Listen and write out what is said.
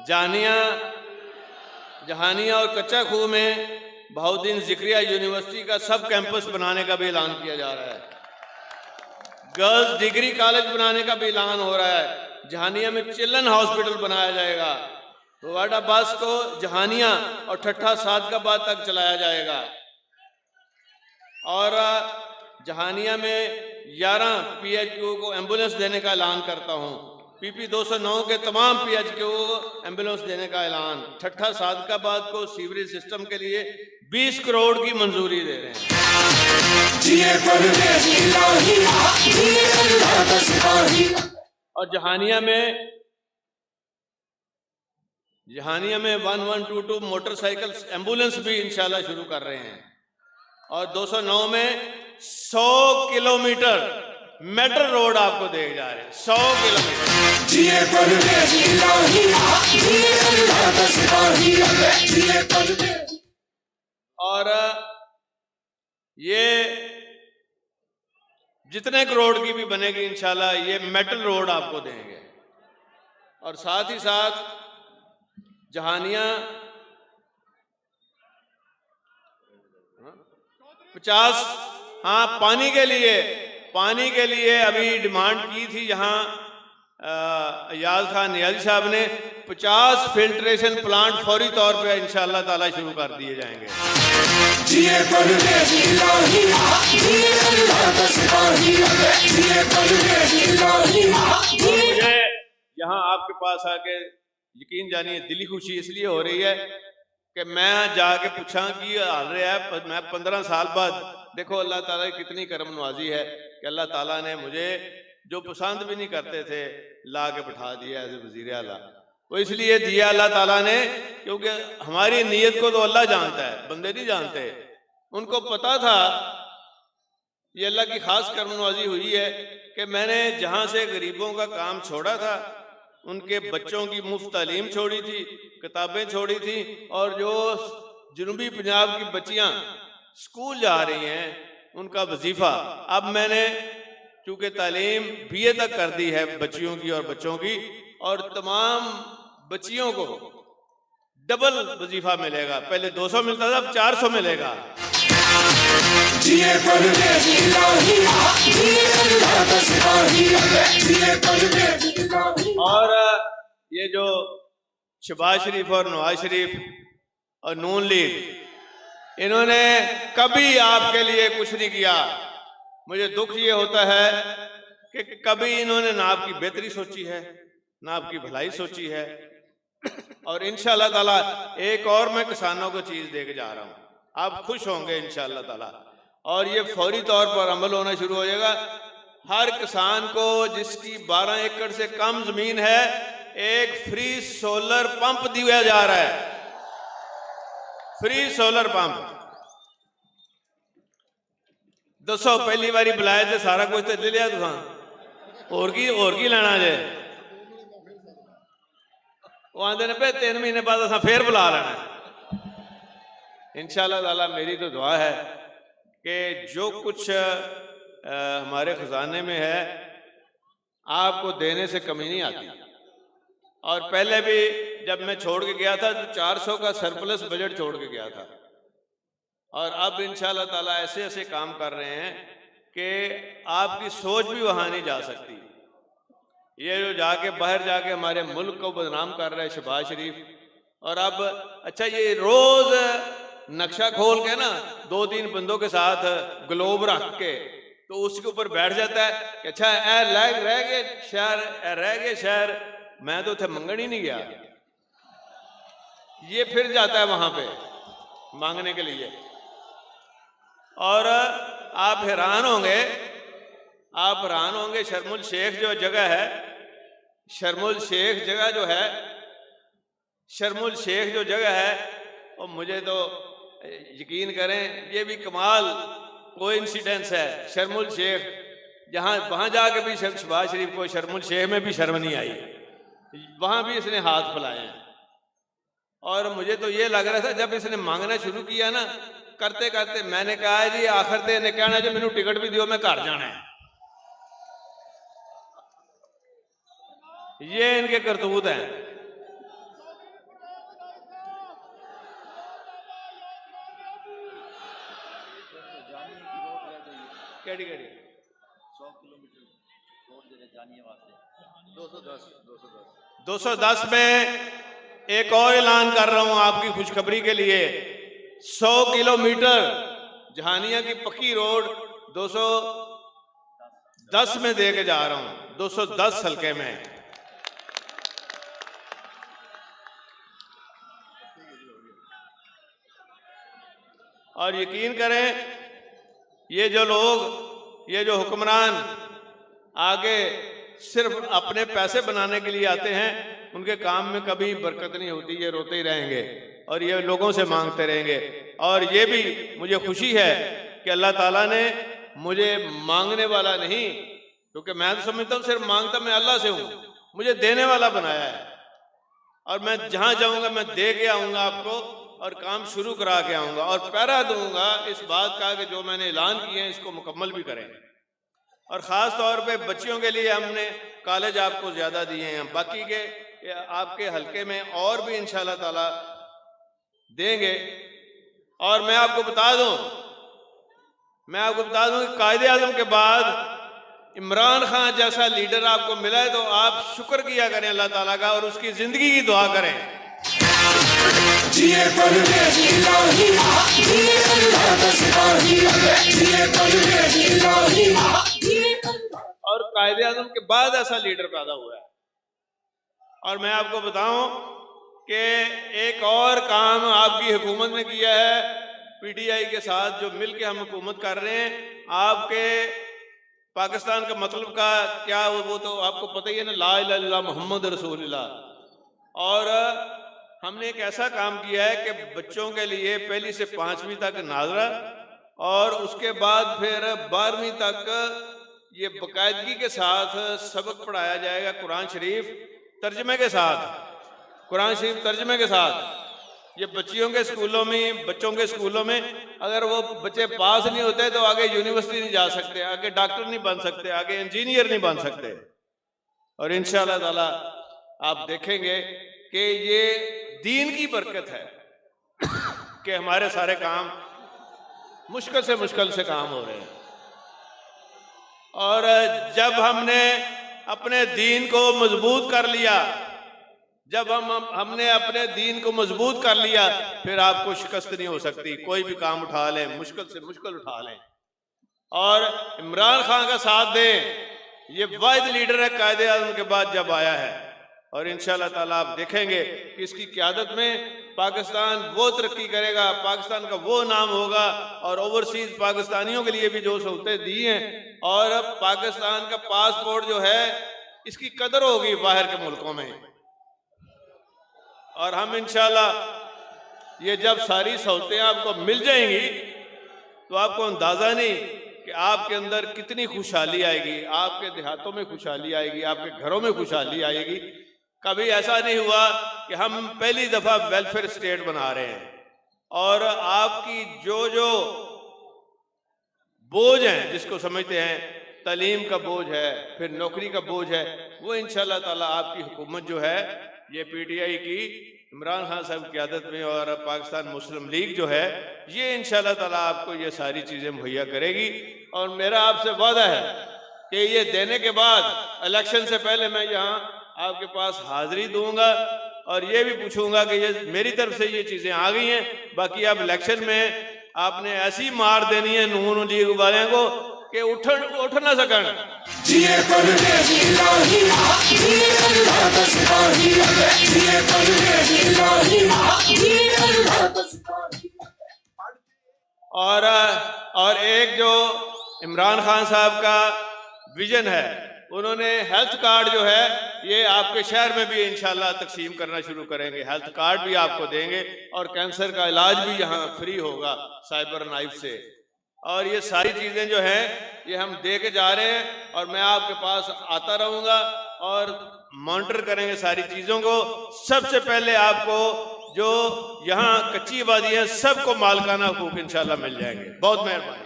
جہانیہ اور کچا کھو میں بہاؤالدین ذکریہ یونیورسٹی کا سب کیمپس بنانے کا بھی اعلان کیا جا رہا ہے، گرلز ڈگری کالج بنانے کا بھی اعلان ہو رہا ہے، جہانیہ میں چلڈرن ہاسپٹل بنایا جائے گا، واٹا بس کو جہانیہ اور ٹھٹھا صادقآباد تک چلایا جائے گا، اور جہانیہ میں 11 پی ایچ کیو کو ایمبولینس دینے کا اعلان کرتا ہوں، پی پی 209 کے تمام پی ایچ کیو کو ایمبولینس دینے کا اعلان، ٹھٹھا صادقآباد کو سیوریج سسٹم کے لیے 20 کروڑ کی منظوری دے رہے ہیں۔ اور جہانیہ میں 1122 موٹر سائیکل ایمبولینس بھی انشاءاللہ شروع کر رہے ہیں، اور 209 میں 100 کلومیٹر میٹر روڈ آپ کو دے جا رہے ہیں، 100 کلومیٹر۔ اور یہ جتنے کروڑ کی بھی بنے گی انشاءاللہ یہ میٹل روڈ آپ کو دیں گے، اور ساتھ ہی ساتھ جہانیہ 50 پانی کے لیے ابھی ڈیمانڈ کی تھی یہاں ایاز خان نیازی صاحب نے، 50 فلٹریشن پلانٹ فوری طور پہ انشاءاللہ تعالی شروع کر دیے جائیں گے۔ مجھے یہاں آپ کے پاس آ کے یقین جانیے دلی خوشی اس لیے ہو رہی ہے کہ میں جا کے پوچھا کہ حال رہا ہے، میں 15 سال بعد دیکھو اللہ تعالیٰ کی کتنی کرم نوازی ہے کہ اللہ تعالیٰ نے مجھے جو پسند بھی نہیں کرتے تھے لا کے بٹھا دیا ایز وزیر اعلیٰ، وہ اس لیے دیا اللہ تعالیٰ نے کیونکہ ہماری نیت کو تو اللہ جانتا ہے، بندے نہیں جانتے۔ ان کو پتا تھا، یہ اللہ کی خاص کرم نوازی ہوئی ہے کہ میں نے جہاں سے غریبوں کا کام چھوڑا تھا، ان کے بچوں کی مفت تعلیم چھوڑی تھی، کتابیں چھوڑی تھی، اور جو جنوبی پنجاب کی بچیاں اسکول جا رہی ہیں ان کا وظیفہ اب میں نے چونکہ تعلیم بی اے تک کر دی ہے بچیوں کی اور بچوں کی، اور تمام بچیوں کو ڈبل وظیفہ ملے گا، پہلے 200 ملتا تھا اب 400 ملے گا۔ اور یہ جو شہباز شریف اور نواز شریف اور نون لیگ، انہوں نے کبھی آپ کے لیے کچھ نہیں کیا۔ مجھے دکھ یہ ہوتا ہے کہ کبھی انہوں نے نہ آپ کی بہتری سوچی ہے نہ آپ کی بھلائی سوچی ہے، اور انشاءاللہ تعالیٰ ایک اور میں کسانوں کو چیز دے کے جا رہا ہوں، آپ خوش ہوں گے انشاءاللہ تعالیٰ، اور یہ فوری طور پر عمل ہونا شروع ہو جائے گا۔ ہر کسان کو جس کی 12 ایکڑ سے کم زمین ہے ایک فری سولر پمپ دیا جا رہا ہے، فری سولر پمپ۔ دسو پہلی باری بلائے تھے سارا کچھ تو لے لیا تو اور کی لینا جائے، وہ آندے نے پہ 3 مہینے بعد اساں پھر بلا لینا۔ انشاءاللہ تعالیٰ میری تو دعا ہے کہ جو کچھ ہمارے خزانے میں ہے آپ کو دینے سے کمی نہیں آتی، اور پہلے بھی جب میں چھوڑ کے گیا تھا تو 400 کا سرپلس بجٹ چھوڑ کے گیا تھا، اور اب انشاءاللہ تعالیٰ ایسے ایسے کام کر رہے ہیں کہ آپ کی سوچ بھی وہاں نہیں جا سکتی۔ یہ جو جا کے باہر جا کے ہمارے ملک کو بدنام کر رہا ہے شہباز شریف، اور اب اچھا یہ روز نقشہ کھول کے نا 2-3 بندوں کے ساتھ گلوب رکھ کے تو اس کے اوپر بیٹھ جاتا ہے کہ اچھا رہ گئے شہر میں تو اتنے منگن ہی نہیں گیا، یہ پھر جاتا ہے وہاں پہ مانگنے کے لیے۔ اور آپ حیران ہوں گے شرم الشیخ جو جگہ ہے، شرم الشیخ جو جگہ ہے اور مجھے تو یقین کریں یہ بھی کمال کوئی انسیڈنس ہے، شرم الشیخ جہاں وہاں جا کے بھی شہباز شریف کو شرم الشیخ میں بھی شرم نہیں آئی، وہاں بھی اس نے ہاتھ پھیلائے ہیں، اور مجھے تو یہ لگ رہا تھا جب اس نے مانگنا شروع کیا نا کرتے کرتے میں نے کہا جی آخر تے نے کہنا جو مینوں ٹکٹ بھی دیو میں گھر جانا ہے۔ یہ ان کے کرتوت ہیں، کیڑی کیڑی 100 کلومیٹر روڈ جڑے جانی واسطے 210 میں ایک اور اعلان کر رہا ہوں آپ کی خوشخبری کے لیے. 100 کلومیٹر جہانیہ کی پکی روڈ 210 میں دے کے جا رہا ہوں, 210 حلقے میں. اور یقین کریں یہ جو لوگ, یہ جو حکمران آگے صرف اپنے پیسے بنانے کے لیے آتے ہیں, ان کے کام میں کبھی برکت نہیں ہوتی, یہ روتے ہی رہیں گے اور یہ لوگوں سے مانگتے رہیں گے. اور یہ بھی مجھے خوشی ہے کہ اللہ تعالیٰ نے مجھے مانگنے والا نہیں, کیونکہ میں تو سمجھتا ہوں صرف مانگتا میں اللہ سے ہوں, مجھے دینے والا بنایا ہے. اور میں جہاں جاؤں گا میں دے کے آؤں گا آپ کو, اور کام شروع کرا کے آؤں گا, اور پیرا دوں گا اس بات کا کہ جو میں نے اعلان کیے ہیں اس کو مکمل بھی کریں. اور خاص طور پہ بچیوں کے لیے ہم نے کالج آپ کو زیادہ دیے ہیں, باقی کے آپ کے حلقے میں اور بھی انشاءاللہ تعالی دیں گے. اور میں آپ کو بتا دوں کہ قائد اعظم کے بعد عمران خان جیسا لیڈر آپ کو ملا ہے تو آپ شکر کیا کریں اللہ تعالیٰ کا, اور اس کی زندگی کی دعا کریں. اور قائد اعظم کے بعد ایسا لیڈر پیدا ہوا ہے. اور میں آپ کو بتاؤں کہ ایک اور کام آپ کی حکومت نے کیا ہے پی ٹی آئی کے ساتھ, جو مل کے ہم حکومت کر رہے ہیں. آپ کے پاکستان کا مطلب کا کیا, وہ تو آپ کو پتہ ہی ہے نا, لا الہ الا اللہ محمد رسول اللہ. اور ہم نے ایک ایسا کام کیا ہے کہ بچوں کے لیے پہلی سے 5ویں تک ناظرہ, اور اس کے بعد پھر 12ویں تک یہ باقاعدگی کے ساتھ سبق پڑھایا جائے گا, قرآن شریف ترجمے کے ساتھ, یہ بچوں کے اسکولوں میں اگر وہ بچے پاس نہیں ہوتے تو آگے یونیورسٹی نہیں جا سکتے, آگے ڈاکٹر نہیں بن سکتے, آگے انجینئر نہیں بن سکتے. اور انشاءاللہ تعالی آپ دیکھیں گے کہ یہ دین کی برکت ہے کہ ہمارے سارے کام مشکل سے کام ہو رہے ہیں. اور جب ہم نے اپنے دین کو مضبوط کر لیا, ہم نے اپنے دین کو مضبوط کر لیا, پھر آپ کو شکست نہیں ہو سکتی. کوئی بھی کام اٹھا لیں, مشکل سے مشکل اٹھا لیں, اور عمران خان کا ساتھ دیں. یہ واحد لیڈر ہے قائد اعظم کے بعد جب آیا ہے, اور انشاءاللہ تعالیٰ آپ دیکھیں گے کہ اس کی قیادت میں پاکستان وہ ترقی کرے گا, پاکستان کا وہ نام ہوگا. اور اوورسیز پاکستانیوں کے لیے بھی جو سہولتیں دی ہیں, اور پاکستان کا پاسپورٹ جو ہے اس کی قدر ہوگی باہر کے ملکوں میں. اور ہم انشاءاللہ یہ جب ساری سہولتیں آپ کو مل جائیں گی تو آپ کو اندازہ نہیں کہ آپ کے اندر کتنی خوشحالی آئے گی, آپ کے دیہاتوں میں خوشحالی آئے گی, آپ کے گھروں میں خوشحالی آئے گی. کبھی ایسا نہیں ہوا کہ ہم پہلی دفعہ ویلفیئر اسٹیٹ بنا رہے ہیں, اور آپ کی جو بوجھ ہیں جس کو سمجھتے ہیں, تعلیم کا بوجھ ہے, پھر نوکری کا بوجھ ہے, وہ انشاءاللہ تعالیٰ آپ کی حکومت جو ہے یہ پی ٹی آئی کی عمران خان صاحب کی قیادت میں, اور پاکستان مسلم لیگ جو ہے, یہ انشاءاللہ تعالیٰ آپ کو یہ ساری چیزیں مہیا کرے گی. اور میرا آپ سے وعدہ ہے کہ یہ دینے کے بعد الیکشن سے پہلے میں یہاں آپ کے پاس حاضری دوں گا, اور یہ بھی پوچھوں گا کہ یہ میری طرف سے یہ چیزیں آ گئی ہیں, باقی اب الیکشن میں آپ نے ایسی مار دینی ہے نون لیگ والوں کو کہ اٹھ نہ سکن. اور ایک جو عمران خان صاحب کا ویژن ہے, انہوں نے ہیلتھ کارڈ جو ہے یہ آپ کے شہر میں بھی انشاءاللہ تقسیم کرنا شروع کریں گے. ہیلتھ کارڈ بھی آپ کو دیں گے, اور کینسر کا علاج بھی یہاں فری ہوگا سائبر نائف سے. اور یہ ساری چیزیں جو ہیں یہ ہم دے کے جا رہے ہیں, اور میں آپ کے پاس آتا رہوں گا اور مانیٹر کریں گے ساری چیزوں کو. سب سے پہلے آپ کو جو یہاں کچی آبادی ہے سب کو مالکانہ حقوق انشاءاللہ مل جائیں گے. بہت مہربانی.